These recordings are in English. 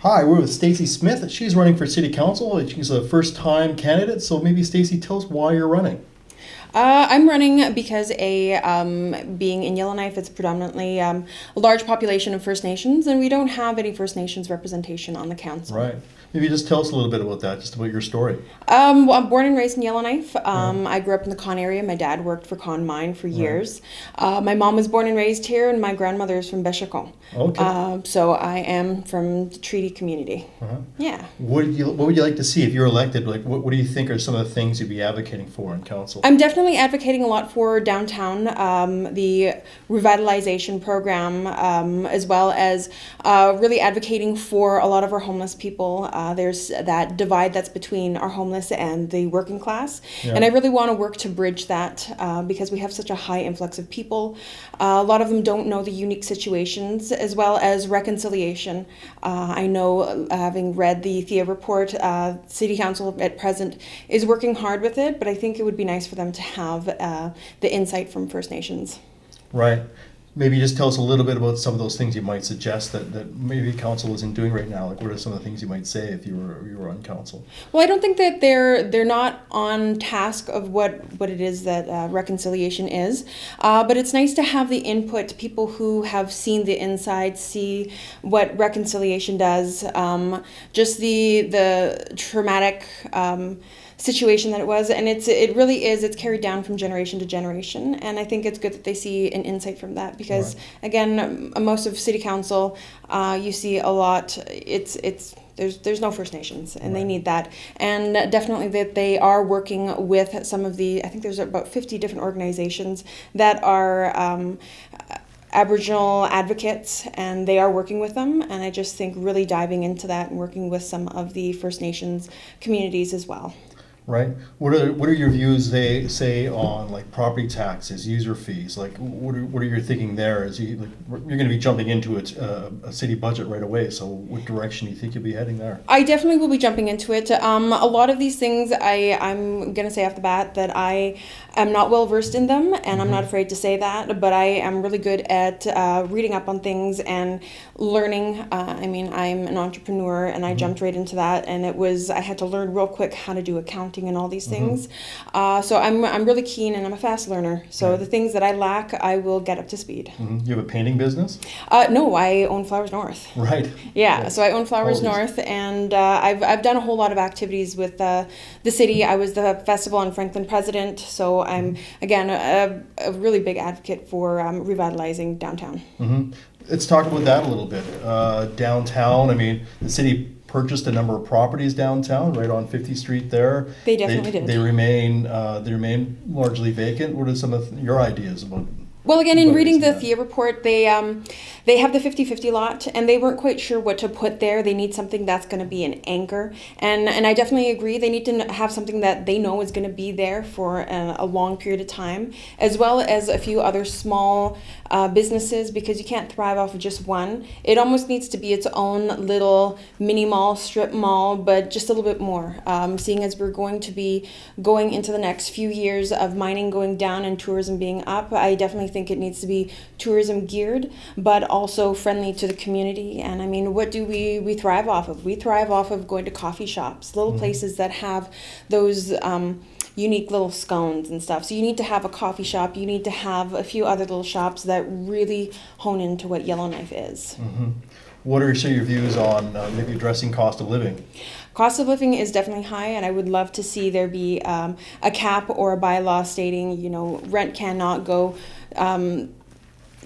Hi, we're with Stacie Smith. She's running for City Council. She's a first-time candidate, so maybe Stacie, tell us why you're running. I'm running because being in Yellowknife, it's predominantly a large population of First Nations, and we don't have any First Nations representation on the council. Right. Maybe just tell us a little bit about that, just about your story. Well, I'm born and raised in Yellowknife. I grew up in the Con area. My dad worked for Con Mine for years. My mom was born and raised here, and my grandmother is from Béchacon. Okay. So I am from the treaty community. Yeah. What would you like to see if you're elected? Like, what do you think are some of the things you'd be advocating for in council? I'm definitely advocating a lot for downtown, the revitalization program, as well as really advocating for a lot of our homeless people. There's that divide that's between our homeless and the working class. Yeah. And I really want to work to bridge that because we have such a high influx of people. A lot of them don't know the unique situations, as well as reconciliation. I know, having read the Thea report, City Council at present is working hard with it, but I think it would be nice for them to have the insight from First Nations. Right. Maybe just tell us a little bit about some of those things you might suggest that maybe council isn't doing right now. Like, what are some of the things you might say if you were on council? Well, I don't think that they're not on task of what it is that reconciliation is, but it's nice to have the input, people who have seen the inside, see what reconciliation does, just the traumatic situation that it was, and it really is, it's carried down from generation to generation, and I think it's good that they see an insight from that, because again, most of City Council, you see a lot, there's no First Nations, and they need that, and definitely that they are working with some of I think there's about 50 different organizations that are Aboriginal advocates, and they are working with them, and I just think really diving into that and working with some of the First Nations communities as well. Right. What are your views, they say, on like property taxes, user fees? Like, what are your thinking there? You're going to be jumping into a city budget right away. So, what direction do you think you'll be heading there? I definitely will be jumping into it. A lot of these things, I'm going to say off the bat that I am not well versed in them, and I'm not afraid to say that. But I am really good at reading up on things and learning. I'm an entrepreneur, and I jumped right into that, and I had to learn real quick how to do accounting and all these things. So I'm really keen, and I'm a fast learner. So the things that I lack, I will get up to speed. You have a painting business? No, I own Flowers North. Right. Yeah, so I own Flowers North, and I've done a whole lot of activities with the city. I was the Festival on Franklin president, so I'm, again, a really big advocate for revitalizing downtown. Let's talk about that a little bit. Downtown, the city purchased a number of properties downtown, right on 50th Street there. They definitely did. They remain largely vacant. What are some of your ideas about? Well, again, in reading the Thea report, they have the 50-50 lot, and they weren't quite sure what to put there. They need something that's going to be an anchor, and I definitely agree. They need to have something that they know is going to be there for a long period of time, as well as a few other small businesses, because you can't thrive off of just one. It almost needs to be its own little mini mall, strip mall, but just a little bit more. Seeing as we're going to be going into the next few years of mining going down and tourism being up, I definitely think it needs to be tourism geared, but also friendly to the community. And what do we thrive off of? We thrive off of going to coffee shops, little places that have those unique little scones and stuff. So you need to have a coffee shop, you need to have a few other little shops that really hone into what Yellowknife is. What are your views on maybe addressing cost of living? Cost of living is definitely high, and I would love to see there be a cap or a bylaw stating, rent cannot go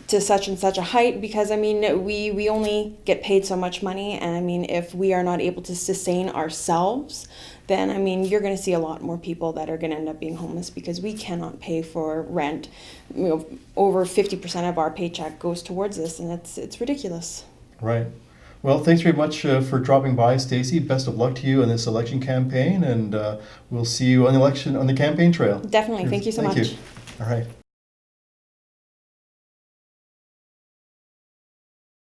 to such and such a height, because we only get paid so much money, and if we are not able to sustain ourselves, then you're going to see a lot more people that are going to end up being homeless, because we cannot pay for rent. Over 50% of our paycheck goes towards this, and it's ridiculous. Right. Well, thanks very much for dropping by, Stacie. Best of luck to you in this election campaign, and we'll see you on the campaign trail. Definitely. Thank you so much. Thank you. All right.